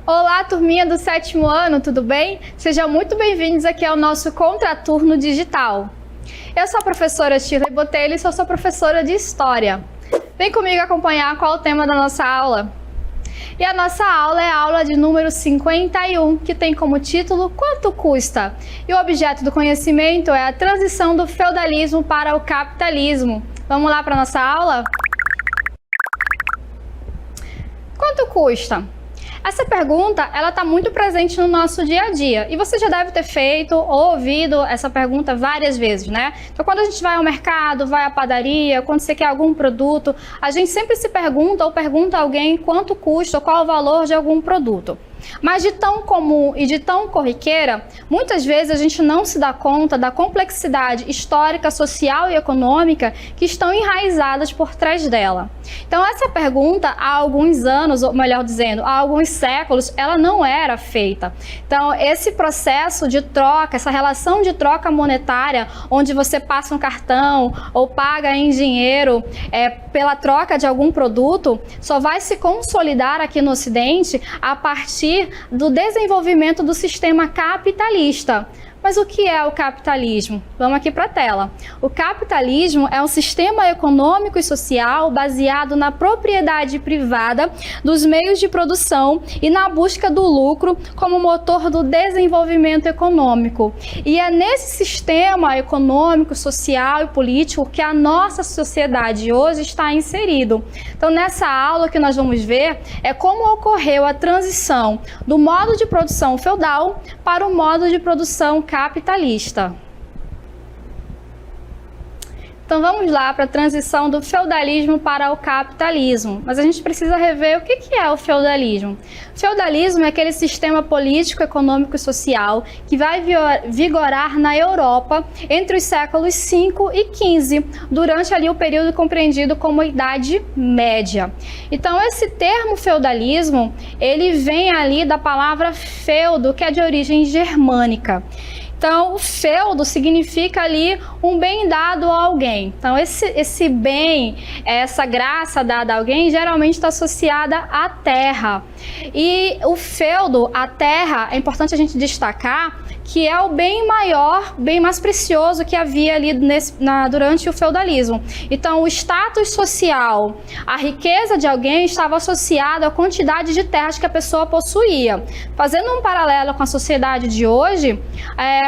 Olá, turminha do 7º ano, tudo bem? Sejam muito bem-vindos aqui ao nosso Contraturno Digital. Eu sou a professora Shirley Botelho e sou sua professora de História. Vem comigo acompanhar qual é o tema da nossa aula. E a nossa aula é a aula de número 51, que tem como título Quanto custa? E o objeto do conhecimento é a transição do feudalismo para o capitalismo. Vamos lá para a nossa aula? Quanto custa? Essa pergunta, ela está muito presente no nosso dia a dia e você já deve ter feito ou ouvido essa pergunta várias vezes, né? Então, quando a gente vai ao mercado, vai à padaria, quando você quer algum produto, a gente sempre se pergunta ou pergunta a alguém quanto custa ou qual é o valor de algum produto. Mas de tão comum e de tão corriqueira, muitas vezes a gente não se dá conta da complexidade histórica, social e econômica que estão enraizadas por trás dela. Então essa pergunta há alguns anos, ou melhor dizendo, há alguns séculos, ela não era feita. Então esse processo de troca, essa relação de troca monetária, onde você passa um cartão ou paga em dinheiro pela troca de algum produto, só vai se consolidar aqui no Ocidente a partir do desenvolvimento do sistema capitalista. Mas o que é o capitalismo? Vamos aqui para a tela. O capitalismo é um sistema econômico e social baseado na propriedade privada dos meios de produção e na busca do lucro como motor do desenvolvimento econômico. E é nesse sistema econômico, social e político que a nossa sociedade hoje está inserido. Então, nessa aula que nós vamos ver é como ocorreu a transição do modo de produção feudal para o modo de produção capitalista. Então vamos lá para a transição do feudalismo para o capitalismo. Mas a gente precisa rever o que é o feudalismo. O feudalismo é aquele sistema político, econômico e social que vai vigorar na Europa entre os séculos 5 e 15, durante ali o período compreendido como Idade Média. Então esse termo feudalismo, ele vem ali da palavra feudo, que é de origem germânica. Então, o feudo significa ali um bem dado a alguém. Então, esse bem, essa graça dada a alguém, geralmente está associada à terra. E o feudo, a terra, é importante a gente destacar que é o bem maior, bem mais precioso que havia ali durante o feudalismo. Então, o status social, a riqueza de alguém estava associada à quantidade de terras que a pessoa possuía. Fazendo um paralelo com a sociedade de hoje,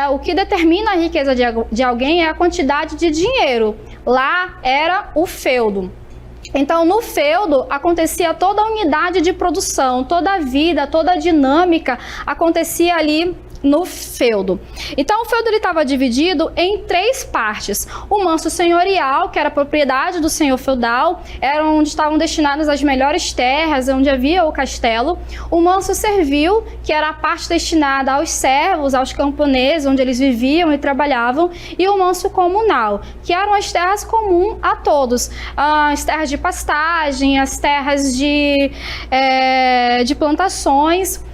o que determina a riqueza de alguém é a quantidade de dinheiro. Lá era o feudo. Então, no feudo, acontecia toda a unidade de produção, toda a vida, toda a dinâmica acontecia ali no feudo. Então o feudo estava dividido em 3 partes. O manso senhorial, que era a propriedade do senhor feudal, era onde estavam destinadas as melhores terras, onde havia o castelo. O manso servil, que era a parte destinada aos servos, aos camponeses, onde eles viviam e trabalhavam. E o manso comunal, que eram as terras comuns a todos, as terras de pastagem, as terras de plantações.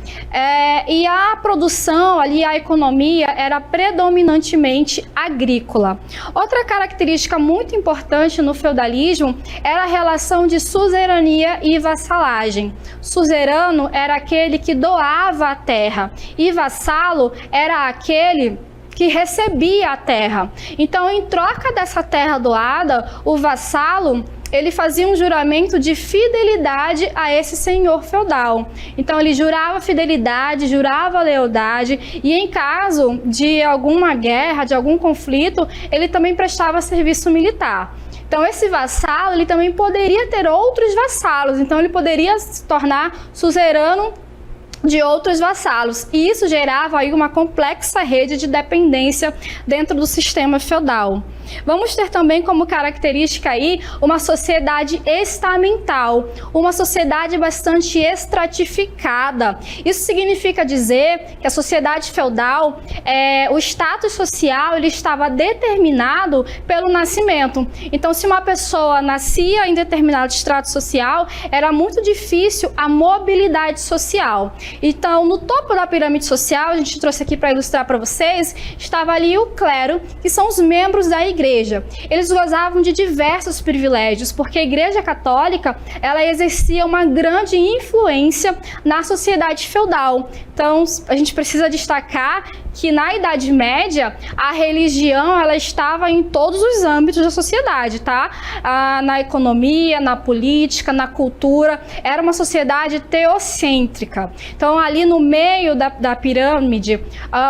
E a produção ali, a economia era predominantemente agrícola. Outra característica muito importante no feudalismo era a relação de suzerania e vassalagem. Suzerano era aquele que doava a terra e vassalo era aquele que recebia a terra. Então, em troca dessa terra doada, o vassalo ele fazia um juramento de fidelidade a esse senhor feudal. Então ele jurava fidelidade, jurava lealdade e em caso de alguma guerra, de algum conflito, ele também prestava serviço militar. Então esse vassalo, ele também poderia ter outros vassalos, então ele poderia se tornar suzerano de outros vassalos, e isso gerava aí uma complexa rede de dependência dentro do sistema feudal. Vamos ter também como característica aí uma sociedade estamental, uma sociedade bastante estratificada. Isso significa dizer que a sociedade feudal, o status social, ele estava determinado pelo nascimento. Então, se uma pessoa nascia em determinado estrato social, era muito difícil a mobilidade social. Então, no topo da pirâmide social, a gente trouxe aqui para ilustrar para vocês, estava ali o clero, que são os membros da igreja. Eles gozavam de diversos privilégios, porque a Igreja Católica, ela exercia uma grande influência na sociedade feudal. Então, a gente precisa destacar que na Idade Média, a religião, ela estava em todos os âmbitos da sociedade, tá? Na economia, na política, na cultura, era uma sociedade teocêntrica. Então, ali no meio da pirâmide,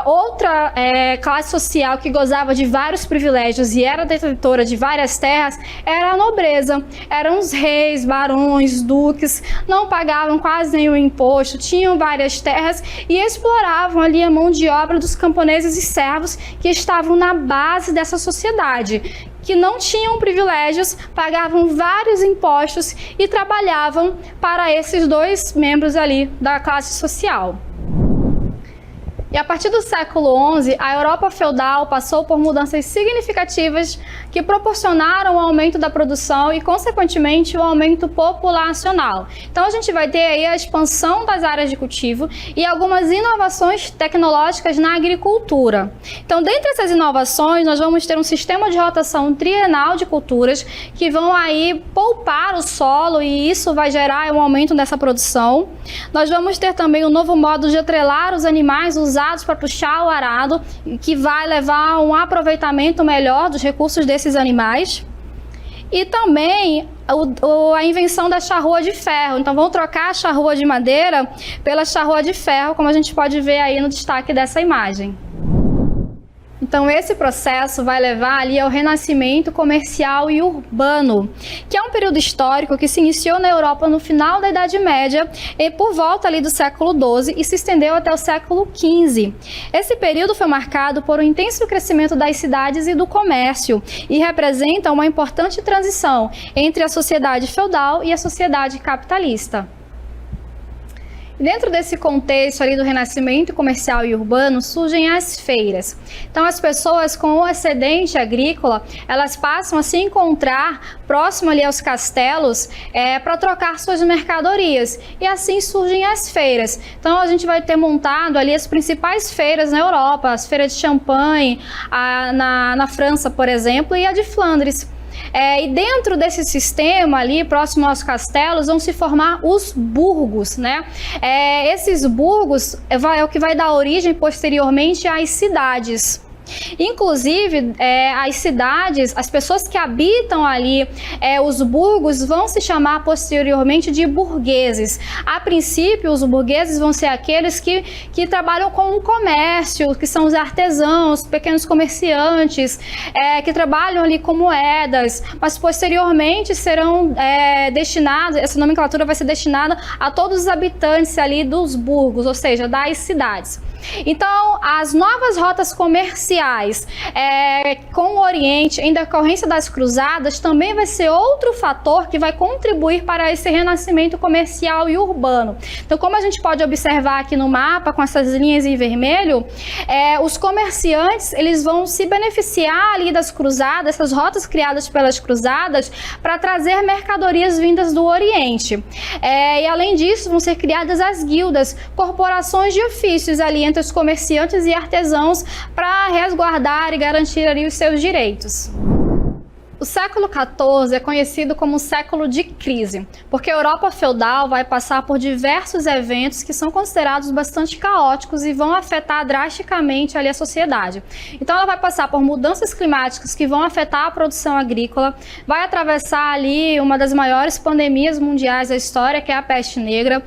outra classe social que gozava de vários privilégios e era detentora de várias terras, era a nobreza. Eram os reis, barões, duques, não pagavam quase nenhum imposto, tinham várias terras e exploravam ali a mão de obra dos camponeses e servos que estavam na base dessa sociedade, que não tinham privilégios, pagavam vários impostos e trabalhavam para esses dois membros ali da classe social. E a partir do século XI, a Europa feudal passou por mudanças significativas que proporcionaram o aumento da produção e, consequentemente, o aumento populacional. Então, a gente vai ter aí a expansão das áreas de cultivo e algumas inovações tecnológicas na agricultura. Então, dentre essas inovações, nós vamos ter um sistema de rotação trienal de culturas que vão aí poupar o solo e isso vai gerar um aumento dessa produção. Nós vamos ter também um novo modo de atrelar os animais usados para puxar o arado, que vai levar a um aproveitamento melhor dos recursos desses animais. E também a invenção da charrua de ferro. Então, vão trocar a charrua de madeira pela charrua de ferro, como a gente pode ver aí no destaque dessa imagem. Então, esse processo vai levar ali ao renascimento comercial e urbano, que é um período histórico que se iniciou na Europa no final da Idade Média e por volta ali do século XII e se estendeu até o século XV. Esse período foi marcado por um intenso crescimento das cidades e do comércio e representa uma importante transição entre a sociedade feudal e a sociedade capitalista. Dentro desse contexto ali do renascimento comercial e urbano, surgem as feiras. Então, as pessoas com o excedente agrícola, elas passam a se encontrar próximo ali aos castelos para trocar suas mercadorias. E assim surgem as feiras. Então, a gente vai ter montado ali as principais feiras na Europa, as feiras de Champagne, na França, por exemplo, e a de Flandres. E dentro desse sistema ali, próximo aos castelos, vão se formar os burgos, né? Esses burgos é o que vai dar origem posteriormente às cidades. Inclusive, as cidades, as pessoas que habitam ali, os burgos, vão se chamar posteriormente de burgueses. A princípio, os burgueses vão ser aqueles que trabalham com o comércio, que são os artesãos, pequenos comerciantes, que trabalham ali com moedas, mas posteriormente serão destinados, essa nomenclatura vai ser destinada a todos os habitantes ali dos burgos, ou seja, das cidades. Então, as novas rotas comerciais com o Oriente, em decorrência das cruzadas, também vai ser outro fator que vai contribuir para esse renascimento comercial e urbano. Então, como a gente pode observar aqui no mapa, com essas linhas em vermelho, os comerciantes, eles vão se beneficiar ali das cruzadas, essas rotas criadas pelas cruzadas, para trazer mercadorias vindas do Oriente. E além disso, vão ser criadas as guildas, corporações de ofícios ali entre os comerciantes e artesãos para resguardar e garantir ali os seus direitos. O século XIV é conhecido como o século de crise, porque a Europa feudal vai passar por diversos eventos que são considerados bastante caóticos e vão afetar drasticamente ali a sociedade. Então ela vai passar por mudanças climáticas que vão afetar a produção agrícola, vai atravessar ali uma das maiores pandemias mundiais da história, que é a peste negra,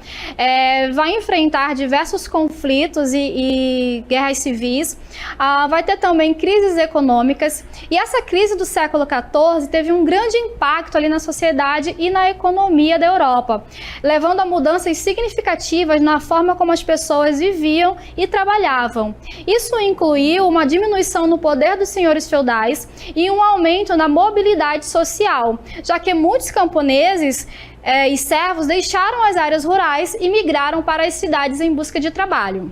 vai enfrentar diversos conflitos e guerras civis, vai ter também crises econômicas, e essa crise do século XIV XIV teve um grande impacto ali na sociedade e na economia da Europa, levando a mudanças significativas na forma como as pessoas viviam e trabalhavam. Isso incluiu uma diminuição no poder dos senhores feudais e um aumento na mobilidade social, já que muitos camponeses e servos deixaram as áreas rurais e migraram para as cidades em busca de trabalho.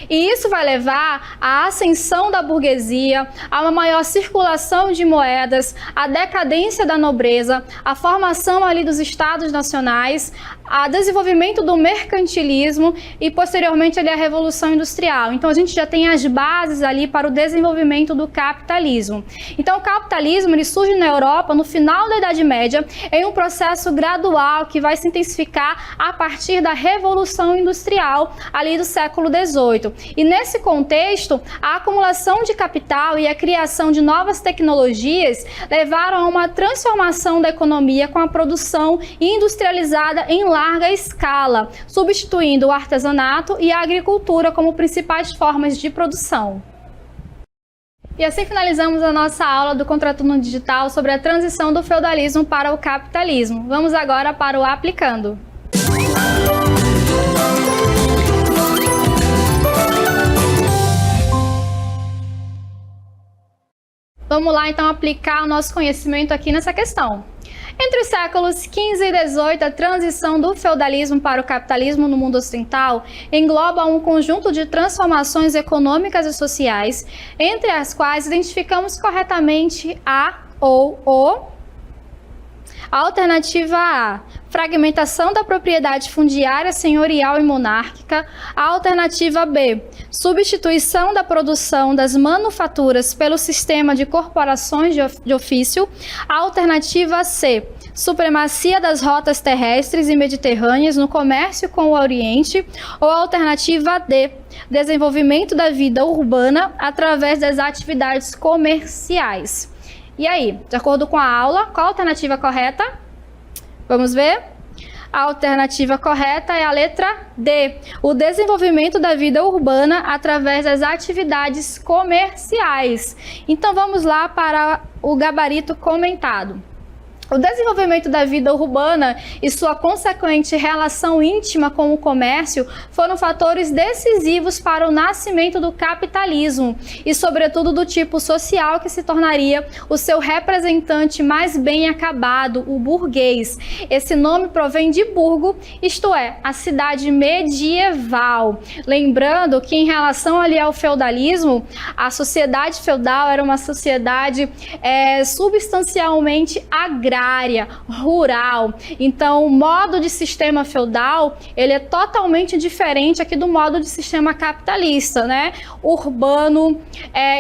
E isso vai levar à ascensão da burguesia, a uma maior circulação de moedas, à decadência da nobreza, à formação ali dos estados nacionais, ao desenvolvimento do mercantilismo e posteriormente ali a Revolução Industrial. Então a gente já tem as bases ali para o desenvolvimento do capitalismo. Então o capitalismo ele surge na Europa no final da Idade Média em um processo gradual que vai se intensificar a partir da Revolução Industrial ali do século XVIII. E nesse contexto, a acumulação de capital e a criação de novas tecnologias levaram a uma transformação da economia com a produção industrializada em larga escala, substituindo o artesanato e a agricultura como principais formas de produção. E assim finalizamos a nossa aula do Contraturno Digital sobre a transição do feudalismo para o capitalismo. Vamos agora para o Aplicando. Vamos lá então aplicar o nosso conhecimento aqui nessa questão. Entre os séculos XV e XVIII, a transição do feudalismo para o capitalismo no mundo ocidental engloba um conjunto de transformações econômicas e sociais, entre as quais identificamos corretamente a ou o. Alternativa A, fragmentação da propriedade fundiária senhorial e monárquica. Alternativa B, substituição da produção das manufaturas pelo sistema de corporações de ofício. Alternativa C, supremacia das rotas terrestres e mediterrâneas no comércio com o Oriente. Ou alternativa D, desenvolvimento da vida urbana através das atividades comerciais. E aí, de acordo com a aula, qual a alternativa correta? Vamos ver? A alternativa correta é a letra D, o desenvolvimento da vida urbana através das atividades comerciais. Então vamos lá para o gabarito comentado. O desenvolvimento da vida urbana e sua consequente relação íntima com o comércio foram fatores decisivos para o nascimento do capitalismo e, sobretudo, do tipo social que se tornaria o seu representante mais bem acabado, o burguês. Esse nome provém de burgo, isto é, a cidade medieval. Lembrando que, em relação ali ao feudalismo, a sociedade feudal era uma sociedade substancialmente agrária, rural. Então, o modo de sistema feudal, ele é totalmente diferente aqui do modo de sistema capitalista, né? Urbano,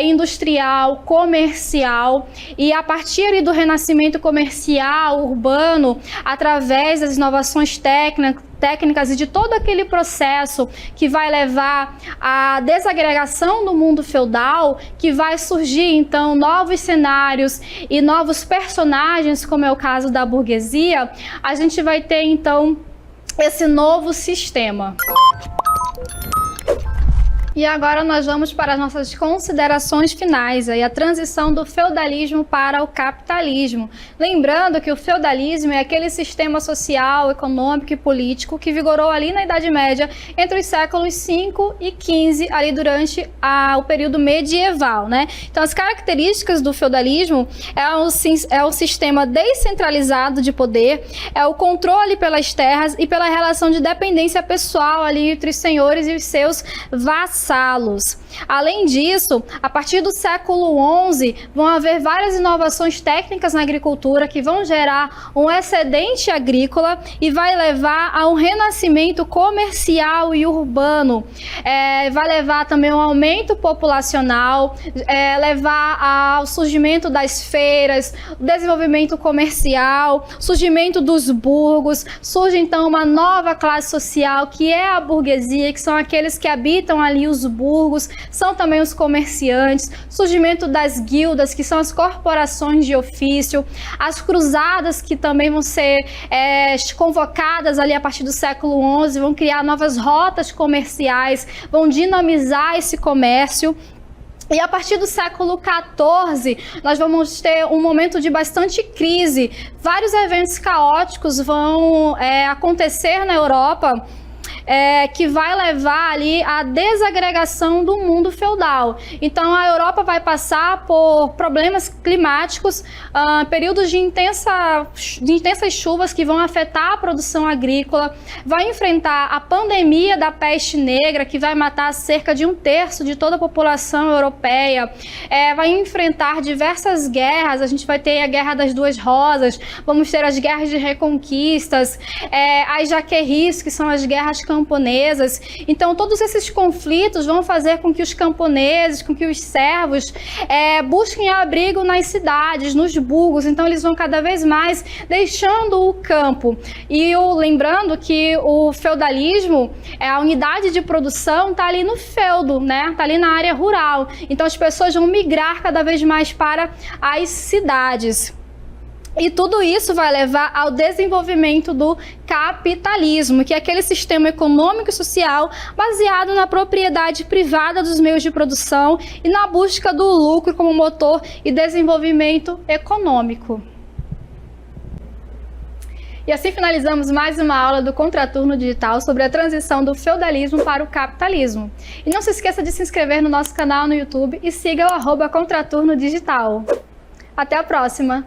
industrial, comercial. E a partir ali do renascimento comercial, urbano, através das inovações técnicas e de todo aquele processo que vai levar à desagregação do mundo feudal, que vai surgir então novos cenários e novos personagens, como é o caso da burguesia, a gente vai ter então esse novo sistema. E agora nós vamos para as nossas considerações finais, aí a transição do feudalismo para o capitalismo. Lembrando que o feudalismo é aquele sistema social, econômico e político que vigorou ali na Idade Média entre os séculos 5 e 15, ali durante o período medieval, né? Então as características do feudalismo é o sistema descentralizado de poder, é o controle pelas terras e pela relação de dependência pessoal ali entre os senhores e os seus vassalos. Além disso, a partir do século XI, vão haver várias inovações técnicas na agricultura que vão gerar um excedente agrícola e vai levar a um renascimento comercial e urbano. Vai levar também um aumento populacional, levar ao surgimento das feiras, desenvolvimento comercial, surgimento dos burgos. Surge então uma nova classe social que é a burguesia, que são aqueles que habitam ali os burgos, são também os comerciantes, surgimento das guildas, que são as corporações de ofício, as cruzadas, que também vão ser convocadas ali a partir do século XI, vão criar novas rotas comerciais, vão dinamizar esse comércio. E a partir do século XIV, nós vamos ter um momento de bastante crise. Vários eventos caóticos vão acontecer na Europa, que vai levar ali à desagregação do mundo feudal. Então a Europa vai passar por problemas climáticos, períodos de intensas chuvas que vão afetar a produção agrícola, vai enfrentar a pandemia da peste negra, que vai matar cerca de 1/3 de toda a população europeia, vai enfrentar diversas guerras. A gente vai ter a Guerra das Duas Rosas, vamos ter as guerras de reconquistas, as jaqueries, que são as guerras camponesas. Então todos esses conflitos vão fazer com que os camponeses, com que os servos busquem abrigo nas cidades, nos burgos. Então eles vão cada vez mais deixando o campo. E lembrando que o feudalismo, a unidade de produção está ali no feudo, né? Está ali na área rural. Então as pessoas vão migrar cada vez mais para as cidades. E tudo isso vai levar ao desenvolvimento do capitalismo, que é aquele sistema econômico e social baseado na propriedade privada dos meios de produção e na busca do lucro como motor e desenvolvimento econômico. E assim finalizamos mais uma aula do Contraturno Digital sobre a transição do feudalismo para o capitalismo. E não se esqueça de se inscrever no nosso canal no YouTube e siga o @Contraturno Digital. Até a próxima!